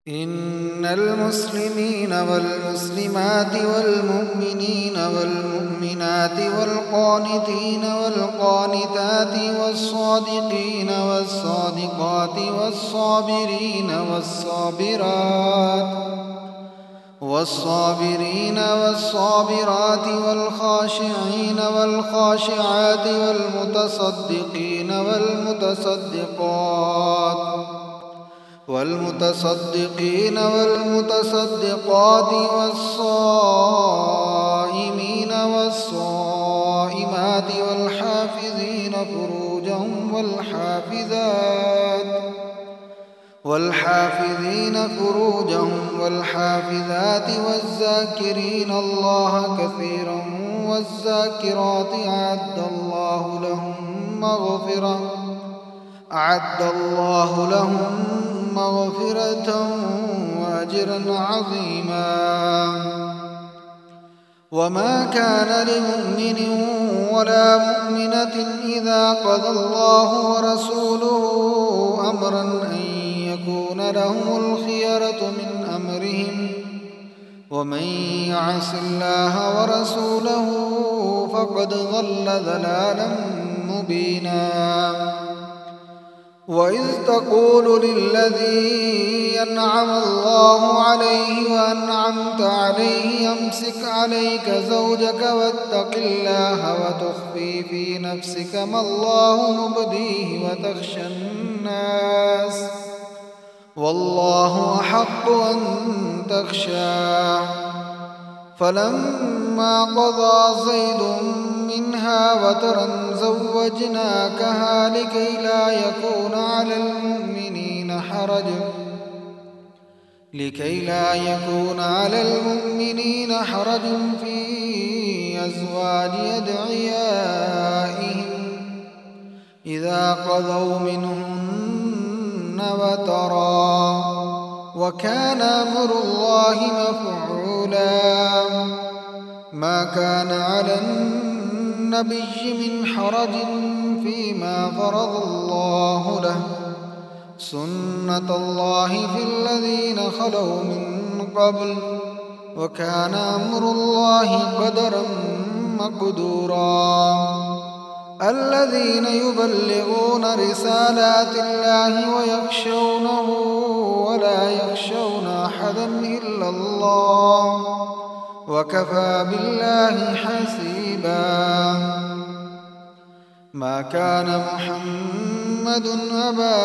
إن المسلمين والمسلمات والمؤمنين والمؤمنات والقانتين والقانتات والصادقين والصادقات والصابرين والصابرات والخاشعين والخاشعات والمتصدقين والمتصدقات والصائمين والصائمات والحافظين فروجهم والحافظات والذاكرين الله كثيرا والذاكرات أعد الله لهم مغفرة وأجرا عظيما. وما كان لمؤمن ولا مؤمنة إذا قضى الله ورسوله أمرا أن يكون لهم الخيرة من أمرهم، ومن يعص الله ورسوله فقد ضل ضلالا مبينا. وإذ تقول للذي ينعم الله عليه وأنعمت عليه أمسك عليك زوجك واتق الله وتخفي في نفسك ما الله مبديه وتخشى الناس والله أحق أن تخشاه. فلما قضى زيد منها وترا زوجناكها لكي لا يكون على المؤمنين حرج في أزواج أدعيائهم إذا قضوا منهن وترا، وكان أمر الله مفعولا. ما كان على النبي من حرج فيما فرض الله له، سنة الله في الذين خلوا من قبل، وكان أمر الله قدرا مقدورا. الذين يبلغون رسالات الله ويخشونه ولا يخشون أحدا إلا الله، وكفى بالله حسيبا. ما كان محمد أبا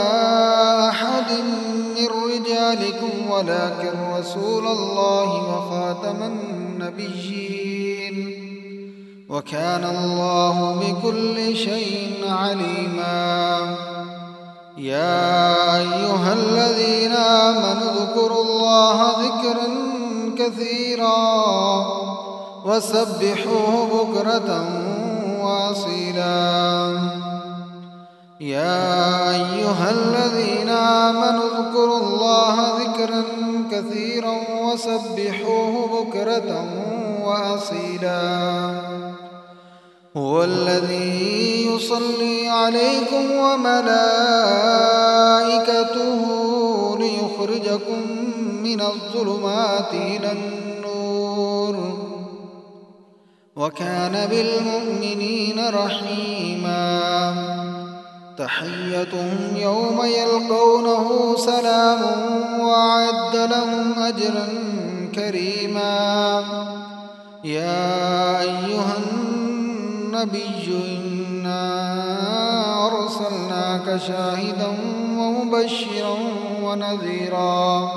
أحد من رجالكم ولكن رسول الله وخاتم النبيين، وكان الله بكل شيء عليما. يا أيها الذين آمنوا اذكروا الله ذكرا كثيرا وسبحوه بكرة وأصيلا. يا أيها الذين آمنوا اذكروا الله ذكرا كثيرا وسبحوه بكرة وأصيلا. هو الذي يصلي عليكم وملائكته ليخرجكم من الظلمات إلى النور، وكان بالمؤمنين رحيما. تحيتهم يوم يلقونه سلام وأعد لهم أجرا كريما. يا أيها النبي إنا أرسلناك شاهدا ومبشرا ونذيرا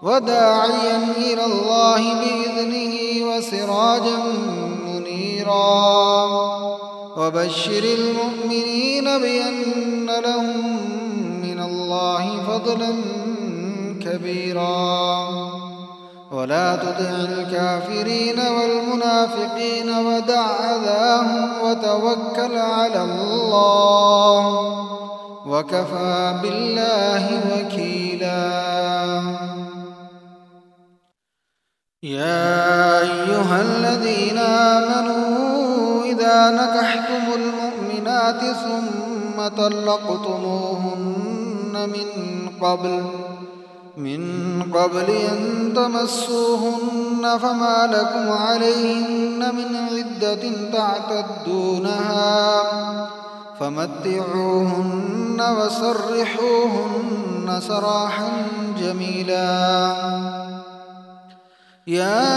وداعيا إلى الله بإذنه وسراجا منيرا. وبشر المؤمنين بأن لهم من الله فضلا كبيرا. ولا تطع الكافرين والمنافقين ودع أذاهم وتوكل على الله، وكفى بالله وكيلا. يا أيها الذين آمنوا إذا نكحتم المؤمنات ثم طلقتموهن من قبل أن تمسوهن فما لكم عليهن من عدة تعتدونها فمتعوهن وسرحوهن سراحا جميلا. يا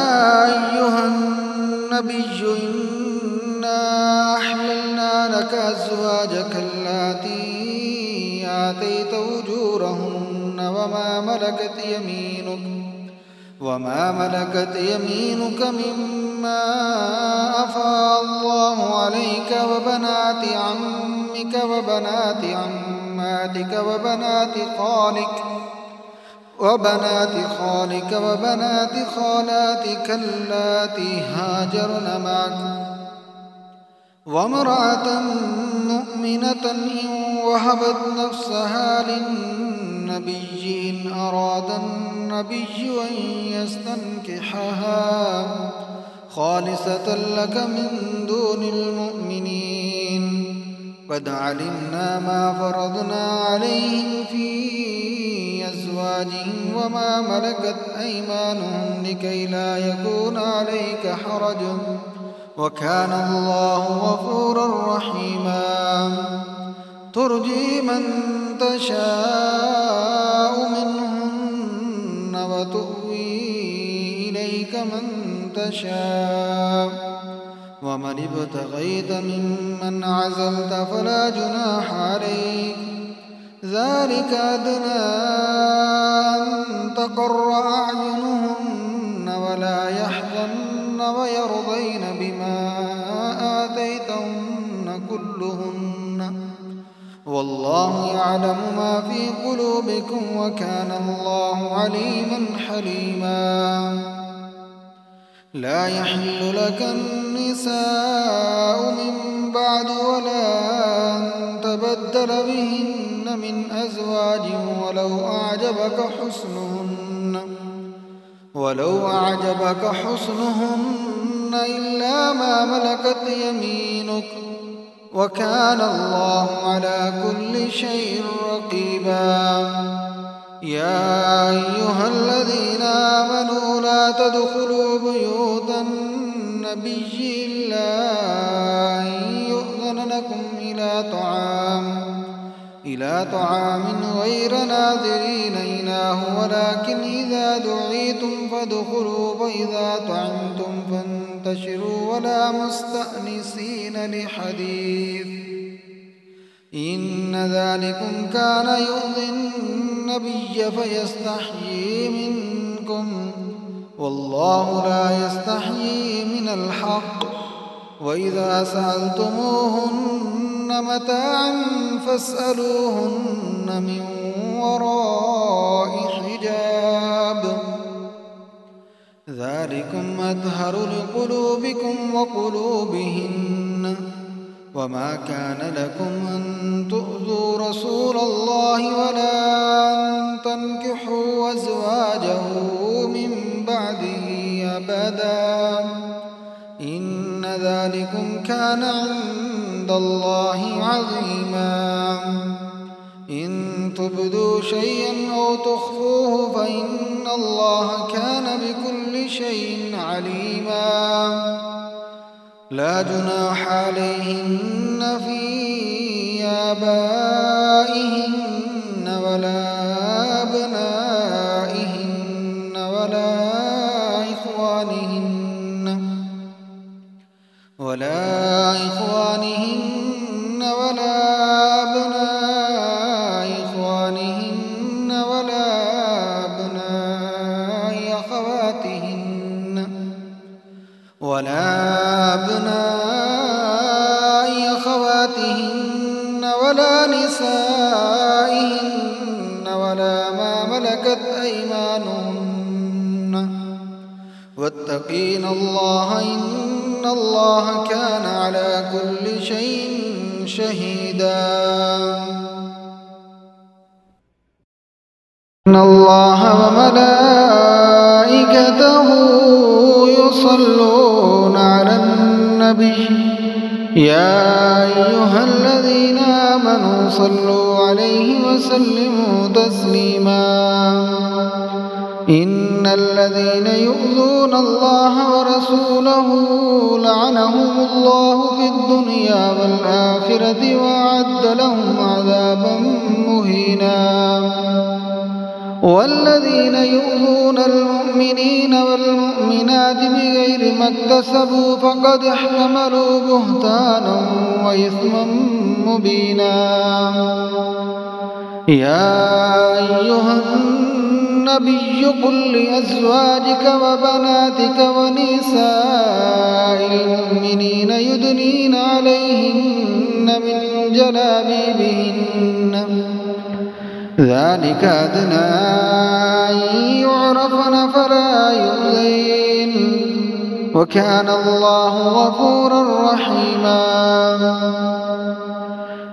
أيها النبي إنا أحللنا لك أزواجك اللاتي آتيت أجورهن وما ملكت يمينك مما أفاء الله عليك وبنات عمك وبنات عماتك وبنات خالك وبنات خالاتك اللاتي هاجرن معك وامرأة مؤمنة إن وهبت نفسها للنبي إن أراد النبي أن يستنكحها خالصة لك من دون المؤمنين. قد علمنا ما فرضنا عليهم في أزواجهم وما ملكت أيمانهم لكي لا يكون عليك حرج وكان الله غفورا رحيما. ترجي من تشاء منهن وتؤوي إليك من تشاء ومن ابتغيت ممن عزلت فلا جناح عليك ذلك أدنى أن تقر أعينهن ولا يحزن ويرضين بما آتيتهن كلهن والله يعلم ما في قلوبكم وكان الله عليما حليما. لا يحل لك النساء من بعد ولا أن تبدل بهن من أزواج ولو أعجبك حسنهن إلا ما ملكت يمينك وكان الله على كل شيء رقيبا. يا أيها الذين آمنوا لا تدخلوا بيوت النبي إلا أن يؤذن لكم إلى طعام غير ناظرين إناه ولكن إذا دعيتم فادخلوا فإذا طعمتم فانتشروا ولا مستأنسين لحديث إن ذلكم كان يؤذي النبي فيستحيي منكم والله لا يستحيي من الحق. وإذا سألتموهن متاعا فاسألوهن من وراء حجاب ذلكم أطهر لقلوبكم وقلوبهن. وما كان لكم أن تؤذوا رسول الله ولا أن تنكحوا أزواجه من بعده أبدا إن ذلكم كان عند الله عظيما. إن تبدوا شيئا أو تخفوه فإن الله كان بكل شيء عليما. لا جناح عليهن في آبائهن ولا أبنائهن ولا إخوانهن ولا أبناء إخوانهن ولا أبناء أخواتهن ولا نسائهن ولا ما ملكت أيمانهن واتقين الله إن الله كان على كل شيء شهيدا. إن الله وملائكته يصلون على النبي يا أيها الذين آمنوا صلوا عليه وسلموا تسليما إن الذين يؤذون الله ورسوله لعنهم الله في الدنيا والآخرة وأعد لهم عذابا مهينا والذين يؤذون المؤمنين والمؤمنات بغير ما اكتسبوا فقد احتملوا بهتانا وإثما مبينا يا أيها النبي قل لأزواجك وبناتك ونساء المؤمنين يدنين عليهن من جلابيبهن ذلك أدنى أن يعرفن فلا يؤذين وكان الله غفورا رحيما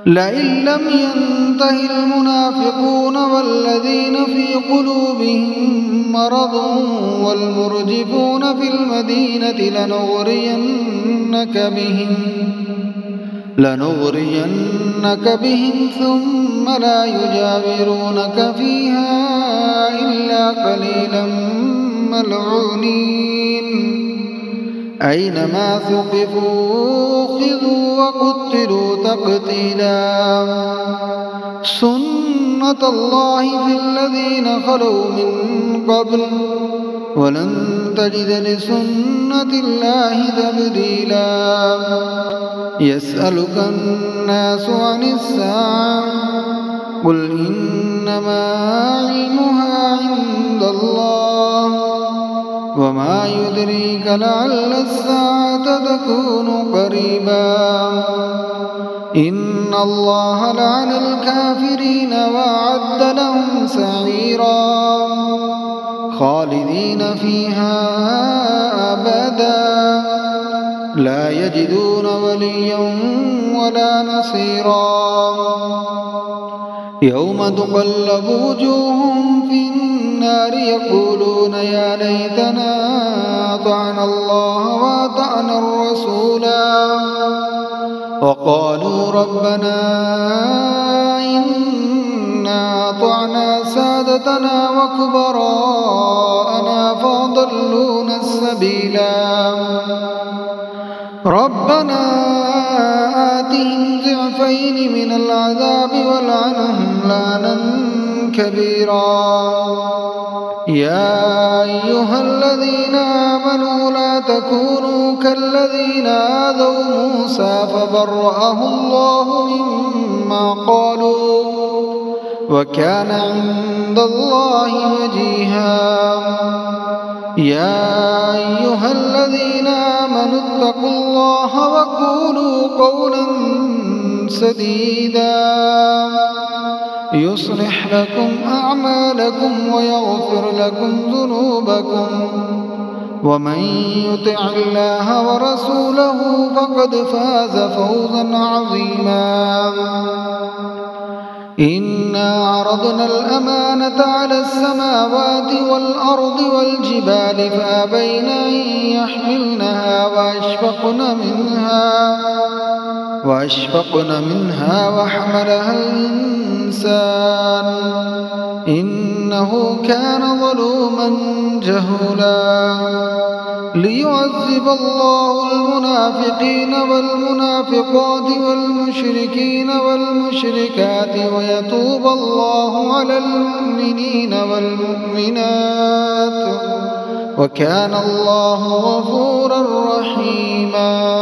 لئن لم ينته المنافقون والذين في قلوبهم مرض والمرجفون في المدينة لنغرينك بهم ثم لا يجاورونك فيها إلا قليلا ملعونين أينما ثقفوا أخذوا وقتلوا تقتيلا سنة الله في الذين خلوا من قبل ولن تجد لسنة الله تبديلا يسألك الناس عن الساعة قل إنما علمها عند الله وما يدريك لعل الساعة تكون قريبا إن الله لعن الكافرين وأعد لهم سعيرا خالدين فيها أبدا لا يجدون وليا ولا نصيرا يوم تقلب وجوههم في النار يقولون يا ليتنا أطعنا الله وأطعنا الرسولا وقالوا ربنا إنا أطعنا سادتنا وكبراءنا فأضلونا السبيلا ربنا آتهم ضعفين من العذاب والعنهم لعنا كبيرا يا أيها الذين آمنوا لا تكونوا كالذين آذوا موسى فبرأه الله مما قالوا وكان عند الله وجيها يا أيها الذين آمنوا اتقوا الله وقولوا قولا سديدا يصلح لكم أعمالكم ويغفر لكم ذنوبكم ومن يطع الله ورسوله فقد فاز فوزا عظيما إنا عرضنا الأمانة على السماوات والأرض والجبال فأبين أن يحملنها وأشفقن منها وحملها الإنسان إنه كان ظلوما جهولا ليعذب الله المنافقين والمنافقات والمشركين والمشركات ويتوب الله على المؤمنين والمؤمنات وكان الله غفورا رحيما